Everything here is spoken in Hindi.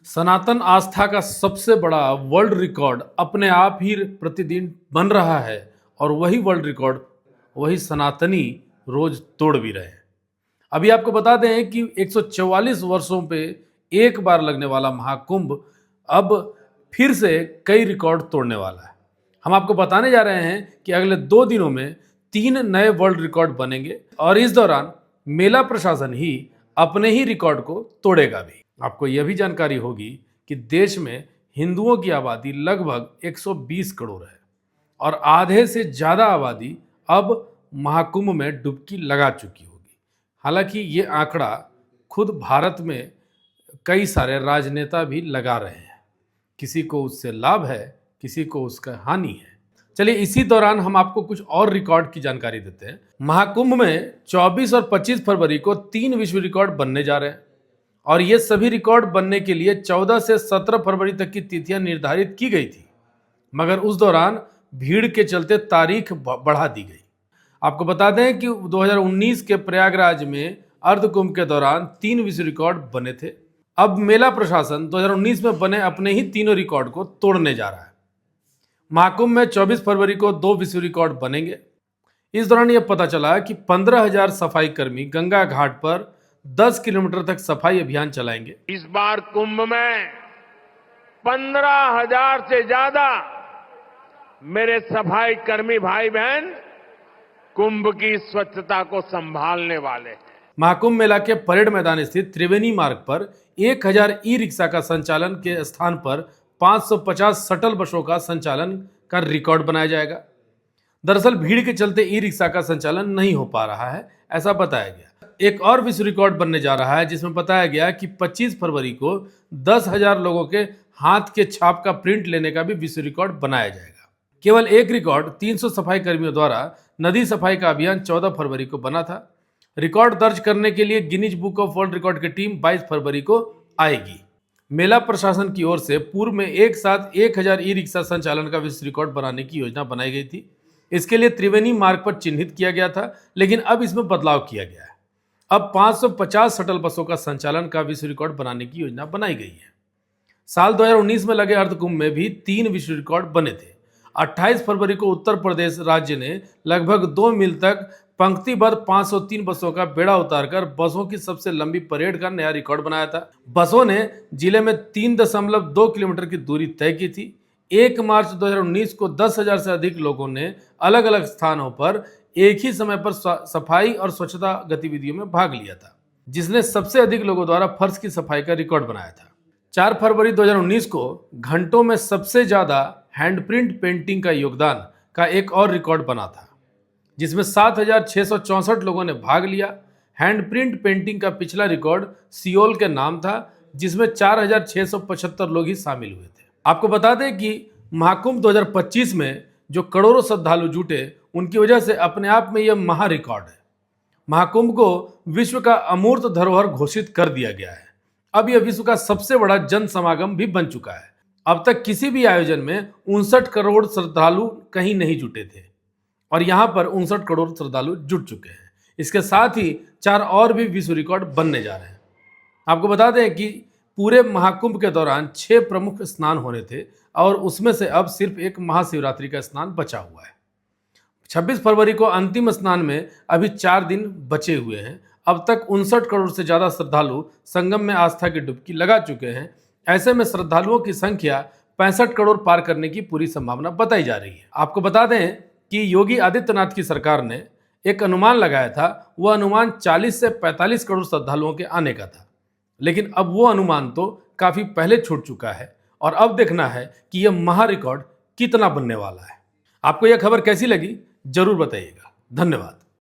सनातन आस्था का सबसे बड़ा वर्ल्ड रिकॉर्ड अपने आप ही प्रतिदिन बन रहा है और वही वर्ल्ड रिकॉर्ड वही सनातनी रोज तोड़ भी रहे हैं। अभी आपको बता दें कि 144 वर्षों पे एक बार लगने वाला महाकुंभ अब फिर से कई रिकॉर्ड तोड़ने वाला है। हम आपको बताने जा रहे हैं कि अगले 2 दिनों में 3 नए वर्ल्ड रिकॉर्ड बनेंगे और इस दौरान मेला प्रशासन ही अपने ही रिकॉर्ड को तोड़ेगा भी। आपको यह भी जानकारी होगी कि देश में हिंदुओं की आबादी लगभग 120 करोड़ है और आधे से ज़्यादा आबादी अब महाकुंभ में डुबकी लगा चुकी होगी। हालांकि ये आंकड़ा खुद भारत में कई सारे राजनेता भी लगा रहे हैं। किसी को उससे लाभ है, किसी को उसका हानि है। चलिए इसी दौरान हम आपको कुछ और रिकॉर्ड की जानकारी देते हैं। महाकुंभ में 24 और 25 फरवरी को 3 विश्व रिकॉर्ड बनने जा रहे हैं और ये सभी रिकॉर्ड बनने के लिए 14 से 17 फरवरी तक की तिथियां निर्धारित की गई थी, मगर उस दौरान भीड़ के चलते तारीख बढ़ा दी गई। आपको बता दें कि 2019 के प्रयागराज में अर्धकुंभ के दौरान 3 विश्व रिकॉर्ड बने थे। अब मेला प्रशासन 2019 में बने अपने ही तीनों रिकॉर्ड को तोड़ने जा रहा है। महाकुंभ में 24 फरवरी को 2 विश्व रिकॉर्ड बनेंगे। इस दौरान यह पता चला कि 15,000 सफाई कर्मी गंगा घाट पर 10 किलोमीटर तक सफाई अभियान चलाएंगे। इस बार कुंभ में 15,000 से ज्यादा मेरे सफाई कर्मी भाई बहन कुंभ की स्वच्छता को संभालने वाले हैं। महाकुंभ मेला के परेड मैदान स्थित त्रिवेणी मार्ग पर 1000 ई रिक्शा का संचालन के स्थान पर 550 शटल बसों का संचालन का रिकॉर्ड बनाया जाएगा। दरअसल भीड़ के चलते ई रिक्शा का संचालन नहीं हो पा रहा है, ऐसा बताया गया। एक और विश्व रिकॉर्ड बनने जा रहा है जिसमें बताया गया कि 25 फरवरी को 10,000 लोगों के हाथ के छाप का प्रिंट लेने का भी विश्व रिकॉर्ड बनाया जाएगा। केवल एक रिकॉर्ड 300 सफाई कर्मियों द्वारा नदी सफाई का अभियान 14 फरवरी को बना था। रिकॉर्ड दर्ज करने के लिए Guinness book of world record की टीम 22 फरवरी को आएगी। मेला प्रशासन की ओर से पूर्व में एक साथ 1000 ई रिक्शा संचालन का विश्व रिकॉर्ड बनाने की योजना बनाई गई थी। इसके लिए त्रिवेणी मार्ग पर चिन्हित किया गया था, लेकिन अब इसमें बदलाव किया गया है। अब 550 शटल बसों का संचालन का विश्व रिकॉर्ड बनाने की योजना बनाई गई है। साल 2019 में लगे अर्धकुंभ में भी 3 विश्व रिकॉर्ड बने थे। 28 फरवरी को उत्तर प्रदेश राज्य ने लगभग 2 मील तक पंक्तिबद्ध 503 बसों का बेड़ा उतारकर बसों की सबसे लंबी परेड का नया रिकॉर्ड बनाया था। बसों ने जिले में 3.2 किलोमीटर की दूरी तय की थी। 1 मार्च 2019 को 10,000 से अधिक लोगों ने अलग अलग स्थानों पर एक ही समय पर सफाई और स्वच्छता गतिविधियों में भाग लिया था, जिसने सबसे अधिक लोगों द्वारा फर्श की सफाई का रिकॉर्ड बनाया था। 4 फरवरी 2019 को घंटों में सबसे ज्यादा हैंडप्रिंट पेंटिंग का योगदान का एक और रिकॉर्ड बना था, जिसमें 7,664 लोगों ने भाग लिया। हैंडप्रिंट पेंटिंग का पिछला रिकॉर्ड सियोल के नाम था, जिसमें 4,675 लोग ही शामिल हुए थे। आपको बता दें कि महाकुंभ 2025 में जो करोड़ों श्रद्धालु जुटे, उनकी वजह से अपने आप में यह महा रिकॉर्ड है। महाकुंभ को विश्व का अमूर्त धरोहर घोषित कर दिया गया है। अब यह विश्व का सबसे बड़ा जन समागम भी बन चुका है। अब तक किसी भी आयोजन में 59 करोड़ श्रद्धालु कहीं नहीं जुटे थे और यहां पर 59 करोड़ श्रद्धालु जुट चुके हैं। इसके साथ ही 4 और भी विश्व रिकॉर्ड बनने जा रहे हैं। आपको बता दें कि पूरे महाकुंभ के दौरान 6 प्रमुख स्नान होने थे और उसमें से अब सिर्फ एक महाशिवरात्रि का स्नान बचा हुआ है। 26 फरवरी को अंतिम स्नान में अभी 4 दिन बचे हुए हैं। अब तक 59 करोड़ से ज्यादा श्रद्धालु संगम में आस्था की डुबकी लगा चुके हैं। ऐसे में श्रद्धालुओं की संख्या 65 करोड़ पार करने की पूरी संभावना बताई जा रही है। आपको बता दें कि योगी आदित्यनाथ की सरकार ने एक अनुमान लगाया था, वह अनुमान 40 से 45 करोड़ श्रद्धालुओं के आने का था, लेकिन अब वो अनुमान तो काफी पहले छूट चुका है और अब देखना है कि यह महा रिकॉर्ड कितना बनने वाला है। आपको यह खबर कैसी लगी जरूर बताइएगा। धन्यवाद।